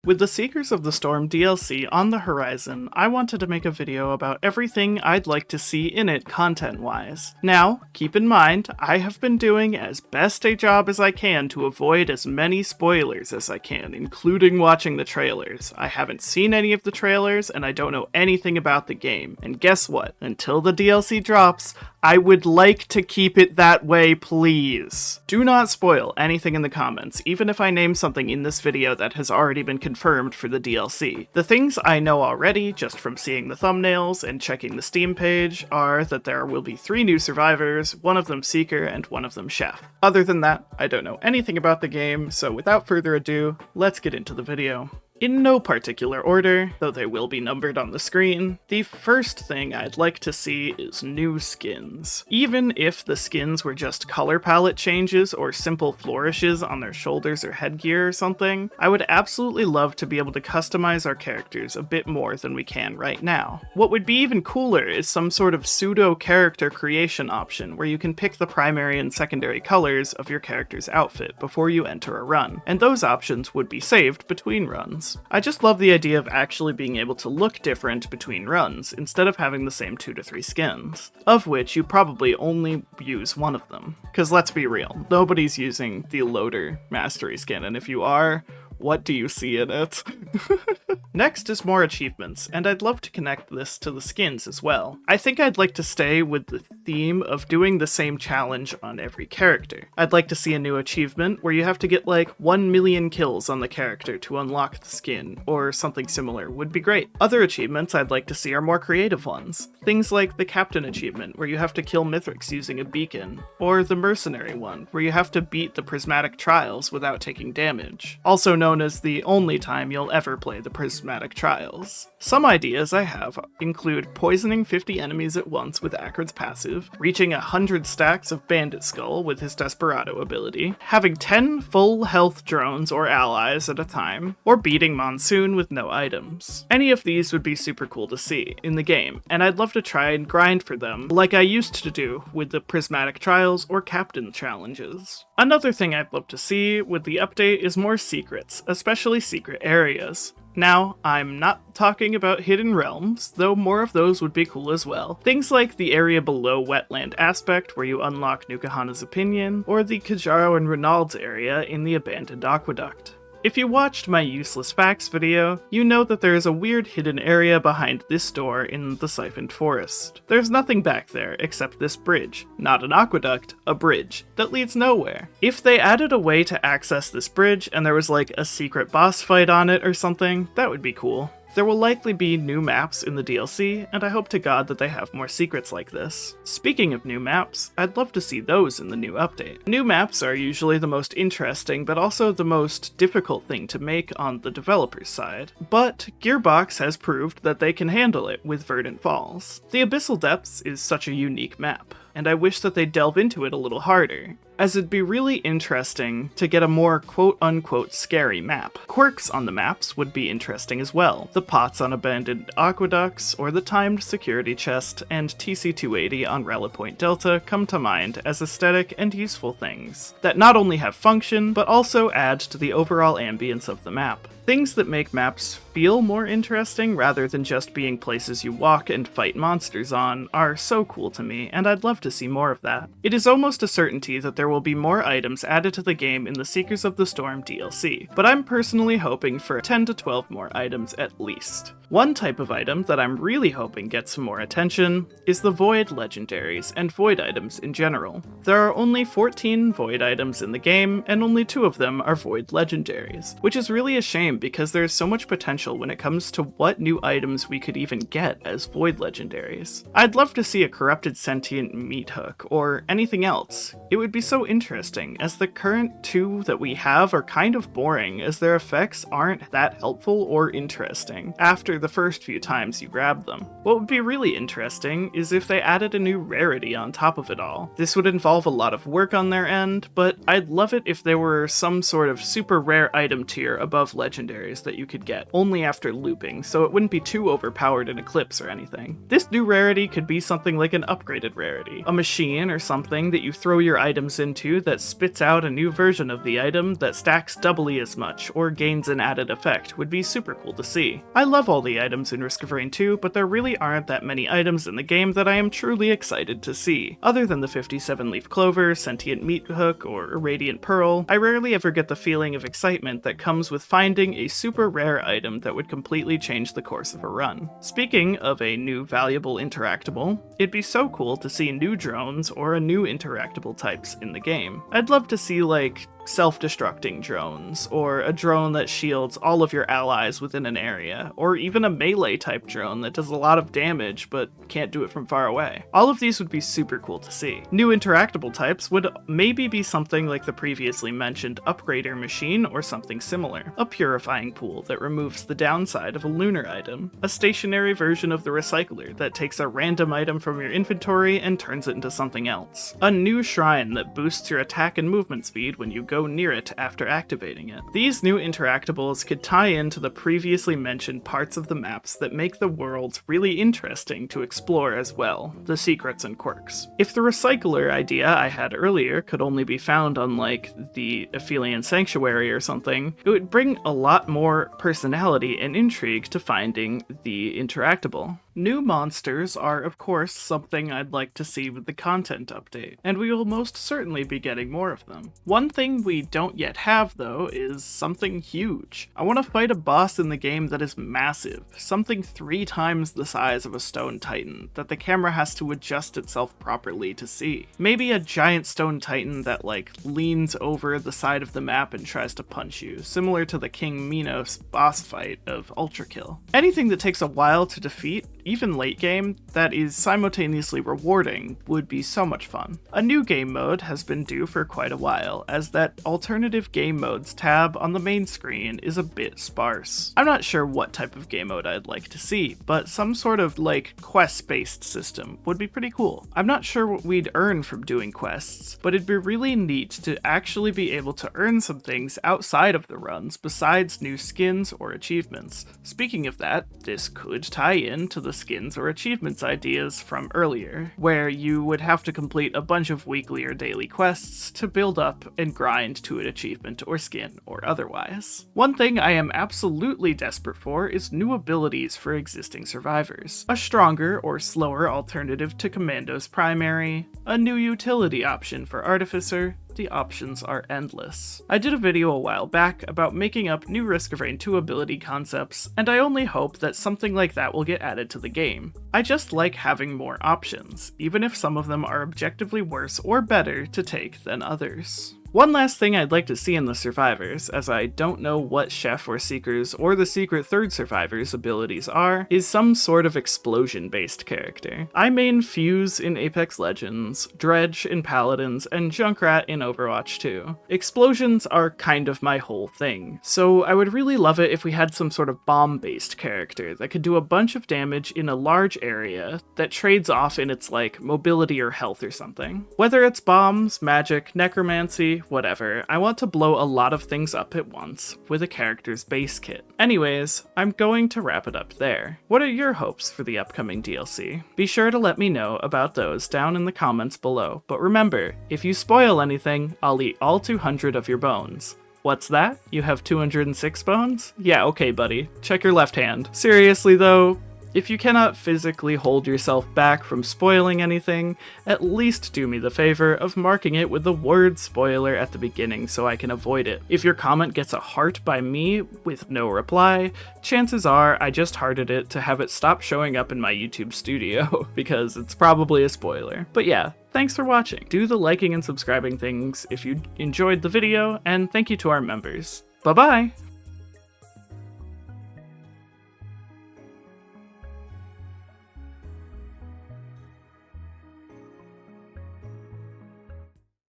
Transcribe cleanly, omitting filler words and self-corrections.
With the Seekers of the Storm DLC on the horizon, I wanted to make a video about everything I'd like to see in it content-wise. Now, keep in mind, I have been doing as best a job as I can to avoid as many spoilers as I can, including watching the trailers. I haven't seen any of the trailers, and I don't know anything about the game. And guess what? Until the DLC drops, I would like to keep it that way, please. Do not spoil anything in the comments, even if I name something in this video that has already been confirmed for the DLC. The things I know already, just from seeing the thumbnails and checking the Steam page, are that there will be 3 new survivors, one of them Seeker and one of them Chef. Other than that, I don't know anything about the game, so without further ado, let's get into the video. In no particular order, though they will be numbered on the screen, the first thing I'd like to see is new skins. Even if the skins were just color palette changes or simple flourishes on their shoulders or headgear or something, I would absolutely love to be able to customize our characters a bit more than we can right now. What would be even cooler is some sort of pseudo character creation option where you can pick the primary and secondary colors of your character's outfit before you enter a run, and those options would be saved between runs. I just love the idea of actually being able to look different between runs, instead of having the same 2 to 3 skins, of which you probably only use one of them. Cause let's be real, nobody's using the Loader Mastery skin, and if you are, what do you see in it? Next is more achievements, and I'd love to connect this to the skins as well. I think I'd like to stay with the theme of doing the same challenge on every character. I'd like to see a new achievement where you have to get like 1 million kills on the character to unlock the skin, or something similar would be great. Other achievements I'd like to see are more creative ones. Things like the Captain achievement, where you have to kill Mithrix using a beacon, or the Mercenary one, where you have to beat the Prismatic Trials without taking damage. Also known as the only time you'll ever play the Prismatic Trials. Some ideas I have include poisoning 50 enemies at once with Akrid's passive, reaching 100 stacks of Bandit Skull with his Desperado ability, having 10 full health drones or allies at a time, or beating Monsoon with no items. Any of these would be super cool to see in the game, and I'd love to try and grind for them like I used to do with the Prismatic Trials or Captain challenges. Another thing I'd love to see with the update is more secrets, especially secret areas. Now, I'm not talking about hidden realms, though more of those would be cool as well. Things like the area below Wetland Aspect where you unlock Nukahana's Opinion, or the Kajaro and Ronald's area in the Abandoned Aqueduct. If you watched my Useless Facts video, you know that there is a weird hidden area behind this door in the Siphoned Forest. There's nothing back there except this bridge. Not an aqueduct, a bridge, that leads nowhere. If they added a way to access this bridge and there was like a secret boss fight on it or something, that would be cool. There will likely be new maps in the DLC, and I hope to God that they have more secrets like this. Speaking of new maps, I'd love to see those in the new update. New maps are usually the most interesting, but also the most difficult thing to make on the developer's side. But Gearbox has proved that they can handle it with Verdant Falls. The Abyssal Depths is such a unique map, and I wish that they'd delve into it a little harder, as it'd be really interesting to get a more quote-unquote scary map. Quirks on the maps would be interesting as well. The pots on abandoned aqueducts, or the timed security chest and TC-280 on Relic Point Delta come to mind as aesthetic and useful things that not only have function, but also add to the overall ambience of the map. Things that make maps feel more interesting rather than just being places you walk and fight monsters on are so cool to me, and I'd love to see more of that. It is almost a certainty that there will be more items added to the game in the Seekers of the Storm DLC, but I'm personally hoping for 10 to 12 more items at least. One type of item that I'm really hoping gets some more attention is the Void Legendaries and Void items in general. There are only 14 Void items in the game, and only 2 of them are Void Legendaries, which is really a shame because there's so much potential when it comes to what new items we could even get as Void Legendaries. I'd love to see a Corrupted Sentient Meat Hook, or anything else. It would be so interesting, as the current 2 that we have are kind of boring, as their effects aren't that helpful or interesting after the first few times you grab them. What would be really interesting is if they added a new rarity on top of it all. This would involve a lot of work on their end, but I'd love it if there were some sort of super rare item tier above Legendary legendaries that you could get only after looping, so it wouldn't be too overpowered in Eclipse or anything. This new rarity could be something like an upgraded rarity, a machine or something that you throw your items into that spits out a new version of the item that stacks doubly as much or gains an added effect would be super cool to see. I love all the items in Risk of Rain 2, but there really aren't that many items in the game that I am truly excited to see. Other than the 57-leaf clover, sentient meat hook, or irradiant pearl, I rarely ever get the feeling of excitement that comes with finding a super rare item that would completely change the course of a run. Speaking of a new valuable interactable, it'd be so cool to see new drones or a new interactable types in the game. I'd love to see like self-destructing drones, or a drone that shields all of your allies within an area, or even a melee type drone that does a lot of damage but can't do it from far away. All of these would be super cool to see. New interactable types would maybe be something like the previously mentioned upgrader machine or something similar, a purifying pool that removes the downside of a lunar item, a stationary version of the recycler that takes a random item from your inventory and turns it into something else, a new shrine that boosts your attack and movement speed when you go near it after activating it. These new interactables could tie into the previously mentioned parts of the maps that make the worlds really interesting to explore as well, the secrets and quirks. If the recycler idea I had earlier could only be found on like the Aphelion Sanctuary or something, it would bring a lot more personality and intrigue to finding the interactable. New monsters are, of course, something I'd like to see with the content update, and we will most certainly be getting more of them. One thing we don't yet have, though, is something huge. I want to fight a boss in the game that is massive, something 3 times the size of a stone titan, that the camera has to adjust itself properly to see. Maybe a giant stone titan that, like, leans over the side of the map and tries to punch you, similar to the King Minos boss fight of Ultra Kill. Anything that takes a while to defeat, even late game, that is simultaneously rewarding would be so much fun. A new game mode has been due for quite a while, as that alternative game modes tab on the main screen is a bit sparse. I'm not sure what type of game mode I'd like to see, but some sort of like quest-based system would be pretty cool. I'm not sure what we'd earn from doing quests, but it'd be really neat to actually be able to earn some things outside of the runs besides new skins or achievements. Speaking of that, this could tie in to the skins or achievements ideas from earlier, where you would have to complete a bunch of weekly or daily quests to build up and grind to an achievement or skin or otherwise. One thing I am absolutely desperate for is new abilities for existing survivors, a stronger or slower alternative to Commando's primary, a new utility option for Artificer. The options are endless. I did a video a while back about making up new Risk of Rain 2 ability concepts, and I only hope that something like that will get added to the game. I just like having more options, even if some of them are objectively worse or better to take than others. One last thing I'd like to see in the survivors, as I don't know what Chef or Seekers or the Secret Third Survivor's abilities are, is some sort of explosion-based character. I main Fuse in Apex Legends, Dredge in Paladins, and Junkrat in Overwatch 2. Explosions are kind of my whole thing, so I would really love it if we had some sort of bomb-based character that could do a bunch of damage in a large area that trades off in its like mobility or health or something. Whether it's bombs, magic, necromancy, whatever, I want to blow a lot of things up at once with a character's base kit. Anyways, I'm going to wrap it up there. What are your hopes for the upcoming DLC? Be sure to let me know about those down in the comments below, but remember, if you spoil anything, I'll eat all 200 of your bones. What's that? You have 206 bones? Yeah, okay buddy, check your left hand. Seriously though, if you cannot physically hold yourself back from spoiling anything, at least do me the favor of marking it with the word spoiler at the beginning so I can avoid it. If your comment gets a heart by me with no reply, chances are I just hearted it to have it stop showing up in my YouTube studio, because it's probably a spoiler. But yeah, thanks for watching. Do the liking and subscribing things if you enjoyed the video, and thank you to our members. Bye-bye!